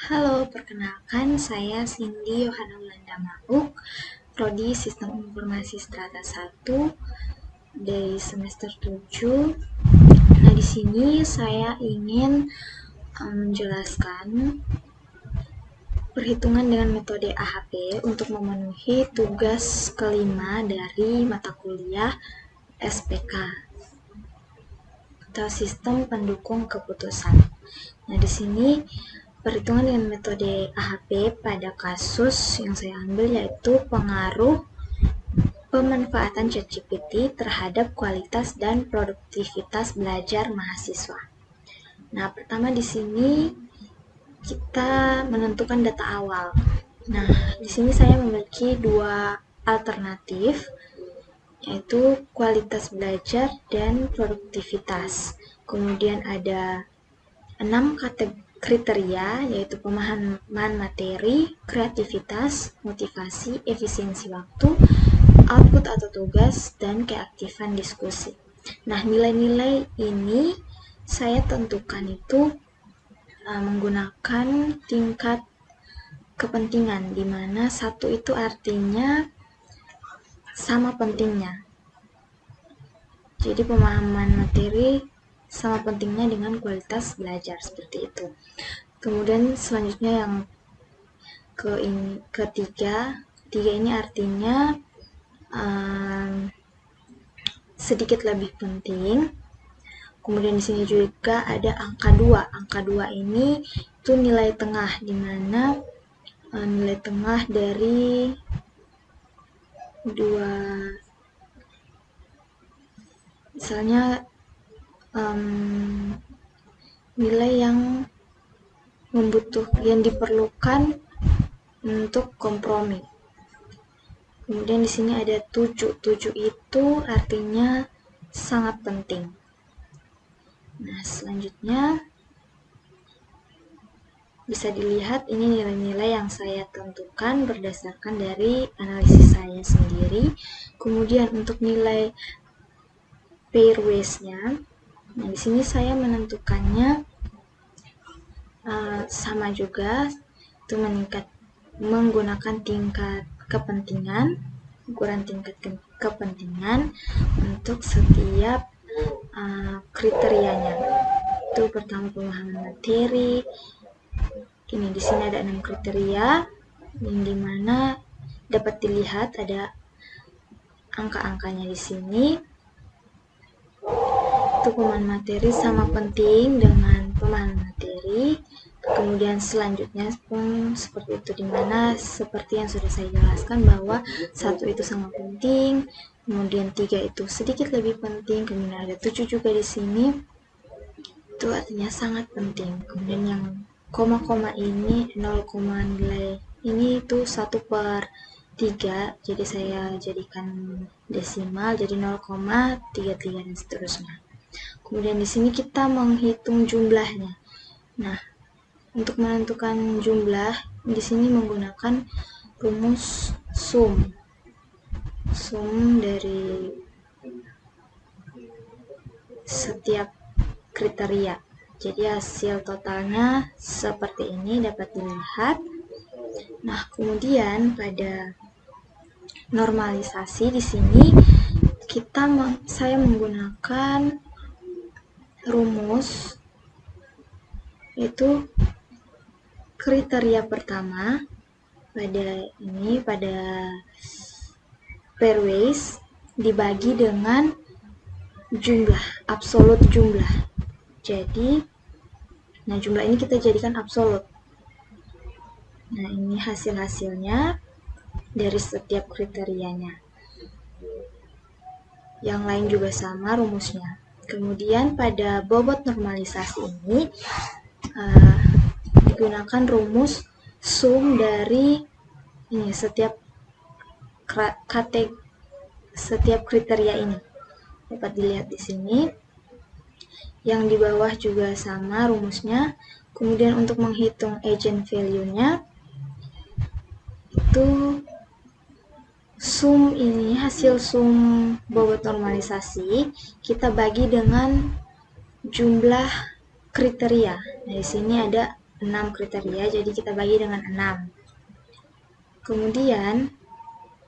Halo, perkenalkan saya Cindy Yohana Wulandari Mauk, Prodi Sistem Informasi Strata 1 dari semester 7. Nah, di sini saya ingin menjelaskan perhitungan dengan metode AHP untuk memenuhi tugas kelima dari mata kuliah SPK atau Sistem Pendukung Keputusan. Nah, di sini perhitungan dengan metode AHP pada kasus yang saya ambil yaitu pengaruh pemanfaatan ChatGPT terhadap kualitas dan produktivitas belajar mahasiswa. Nah, pertama di sini kita menentukan data awal. Nah, di sini saya memiliki dua alternatif, yaitu kualitas belajar dan produktivitas. Kemudian ada 6 kriteria, yaitu pemahaman materi, kreativitas, motivasi, efisiensi waktu, output atau tugas, dan keaktifan diskusi. Nah, nilai-nilai ini saya tentukan itu menggunakan tingkat kepentingan, di mana 1 itu artinya sama pentingnya. Jadi pemahaman materi sama pentingnya dengan kualitas belajar, seperti itu. Kemudian selanjutnya yang ketiga ini artinya sedikit lebih penting. Kemudian di sini juga ada angka 2. Angka 2 ini itu nilai tengah, di mana nilai tengah dari dua, misalnya nilai yang diperlukan untuk kompromi. Kemudian di sini ada 7. 7 itu artinya sangat penting. Nah, selanjutnya bisa dilihat ini nilai-nilai yang saya tentukan berdasarkan dari analisis saya sendiri. Kemudian untuk nilai pairwise-nya, nah di sini saya menentukannya sama juga, itu menggunakan tingkat kepentingan, ukuran tingkat kepentingan untuk setiap kriterianya. Itu pertama pemahaman materi. Ini di sini ada 6 kriteria, yang dimana dapat dilihat ada angka-angkanya di sini. Itu pemahaman materi sama penting dengan pemahaman materi. Kemudian selanjutnya pun seperti itu, dimana seperti yang sudah saya jelaskan bahwa 1 itu sangat penting, kemudian 3 itu sedikit lebih penting, kemudian ada 7 juga di sini, itu artinya sangat penting. Kemudian yang koma-koma ini, 0, nilai ini itu 1/3, jadi saya jadikan desimal, jadi 0,33 dan seterusnya. Kemudian di sini kita menghitung jumlahnya. Nah, untuk menentukan jumlah di sini menggunakan rumus sum dari setiap kriteria. Jadi hasil totalnya seperti ini dapat dilihat. Nah, kemudian pada normalisasi di sini saya menggunakan rumus, yaitu kriteria pertama pada pairwise dibagi dengan jumlah, absolut jumlah. Jadi, nah jumlah ini kita jadikan absolut. Nah, ini hasil-hasilnya dari setiap kriterianya. Yang lain juga sama rumusnya. Kemudian pada bobot normalisasi ini digunakan rumus sum dari setiap kriteria ini. Dapat dilihat di sini. Yang di bawah juga sama rumusnya. Kemudian untuk menghitung agent value-nya, itu sum ini, hasil sum bobot normalisasi kita bagi dengan jumlah kriteria. Nah, di sini ada 6 kriteria, jadi kita bagi dengan 6. Kemudian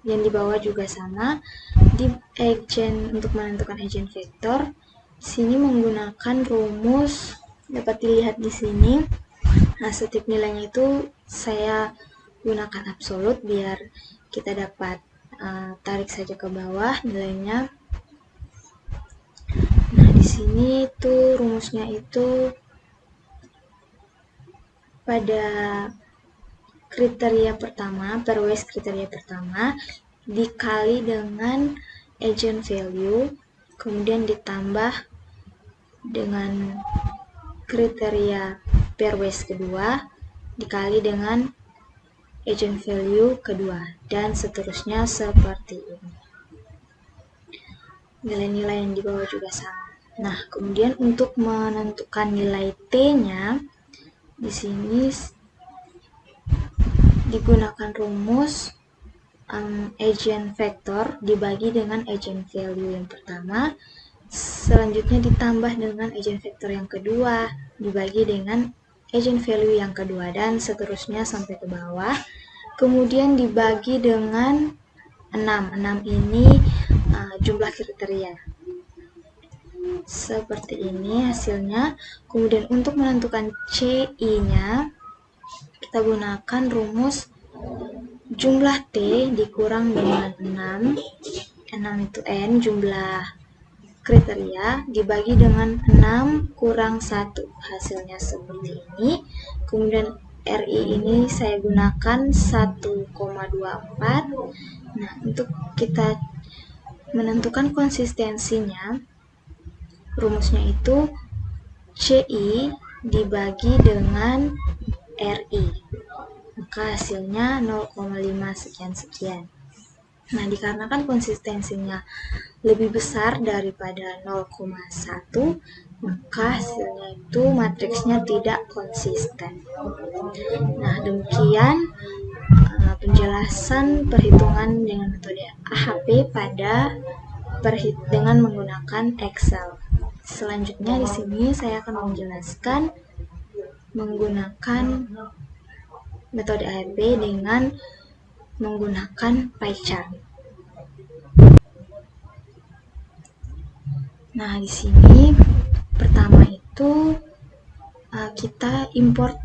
yang di bawah juga sama, di untuk menentukan agen vektor, sini menggunakan rumus, dapat dilihat di sini. Nah, setiap nilainya itu saya gunakan absolut biar kita dapat tarik saja ke bawah nilainya. Nah, di sini tuh rumusnya itu pada kriteria pertama, pairwise kriteria pertama dikali dengan eigenvalue, kemudian ditambah dengan kriteria pairwise kedua dikali dengan eigenvalue kedua, dan seterusnya seperti ini. Nilai-nilai yang di bawah juga sama. Nah, kemudian untuk menentukan nilai T-nya, di sini digunakan rumus eigenvektor dibagi dengan eigenvalue yang pertama, selanjutnya ditambah dengan eigenvektor yang kedua dibagi dengan eigenvalue yang kedua, dan seterusnya sampai ke bawah. Kemudian dibagi dengan 6. 6 ini jumlah kriteria. Seperti ini hasilnya. Kemudian untuk menentukan CI-nya, kita gunakan rumus jumlah T dikurang dengan 6. 6 itu N, jumlah kriteria, dibagi dengan 6 kurang 1. Hasilnya seperti ini. Kemudian RI ini saya gunakan 1,24. Nah, untuk kita menentukan konsistensinya, rumusnya itu CI dibagi dengan RI. Maka hasilnya 0,5 sekian-sekian. Nah, dikarenakan konsistensinya lebih besar daripada 0,1, maka hasilnya itu matriksnya tidak konsisten. Nah, demikian penjelasan perhitungan dengan metode AHP dengan menggunakan Excel. Selanjutnya di sini saya akan menjelaskan menggunakan metode AHP dengan menggunakan pie chart. Nah, di sini pertama itu kita import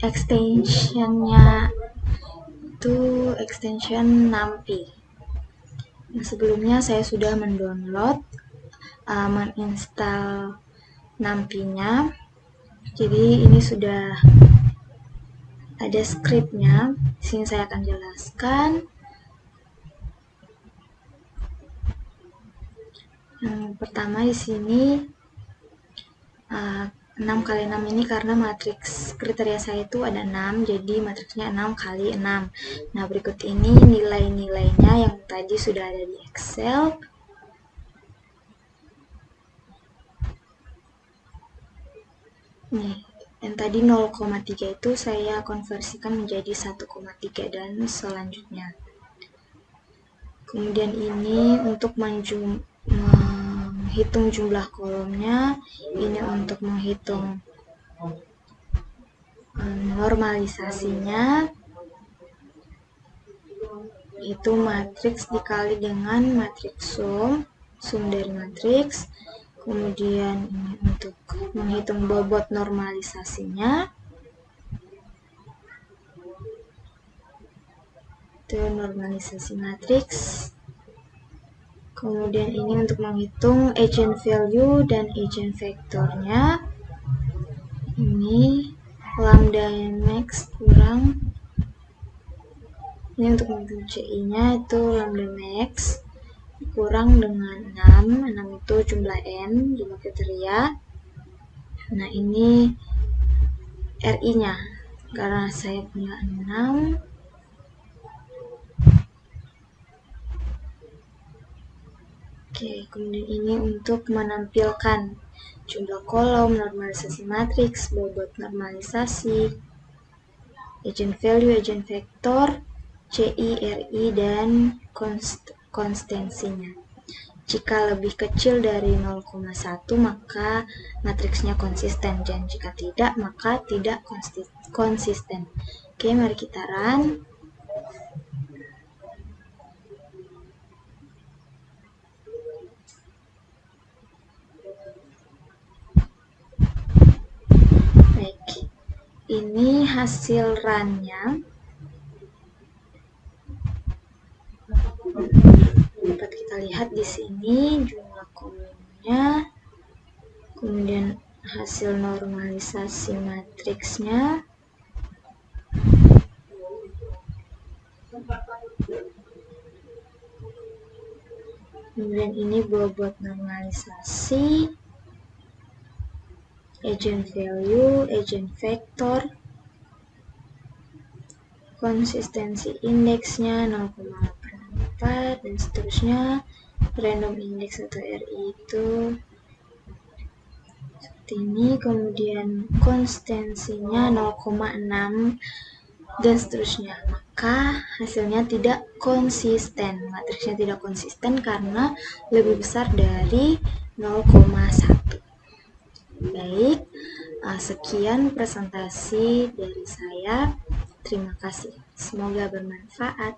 extensionnya itu extension numpy. Nah, sebelumnya saya sudah mendownload, menginstal numpy-nya. Jadi ini sudah ada scriptnya. Di sini saya akan jelaskan. Yang pertama di sini 6 kali 6 ini karena matriks kriteria saya itu ada 6, jadi matriksnya 6 kali 6. Nah, berikut ini nilai-nilainya yang tadi sudah ada di Excel. Nih, yang tadi 0,3 itu saya konversikan menjadi 1,3 dan selanjutnya. Kemudian ini untuk menghitung jumlah kolomnya, ini untuk menghitung normalisasinya, itu matriks dikali dengan matriks sum dari matriks. Kemudian ini untuk menghitung bobot normalisasinya, itu normalisasi matriks. Kemudian ini untuk menghitung eigenvalue dan eigenvektornya. Ini lambda max kurang. Ini untuk menghitung CI-nya itu lambda max kurang dengan 6. 6 itu jumlah N, jumlah kriteria. Nah, ini RI-nya. Karena saya punya 6. Oke, kemudian ini untuk menampilkan jumlah kolom, normalisasi matriks, bobot normalisasi, eigenvalue, eigenvektor, CI, RI, dan konstansinya. Jika lebih kecil dari 0,1 maka matriksnya konsisten, dan jika tidak maka tidak konsisten. Oke, mari kita run. Baik, ini hasil runnya. Dapat kita lihat di sini jumlah kolomnya, kemudian hasil normalisasi matriksnya, kemudian ini bobot normalisasi, eigenvalue, eigenvektor, konsistensi indeksnya 0,84 dan seterusnya. Random index atau RI itu seperti ini, kemudian konsistensinya 0,6 dan seterusnya. Maka hasilnya tidak konsisten, matriksnya tidak konsisten karena lebih besar dari 0,1. Baik, sekian presentasi dari saya. Terima kasih, semoga bermanfaat.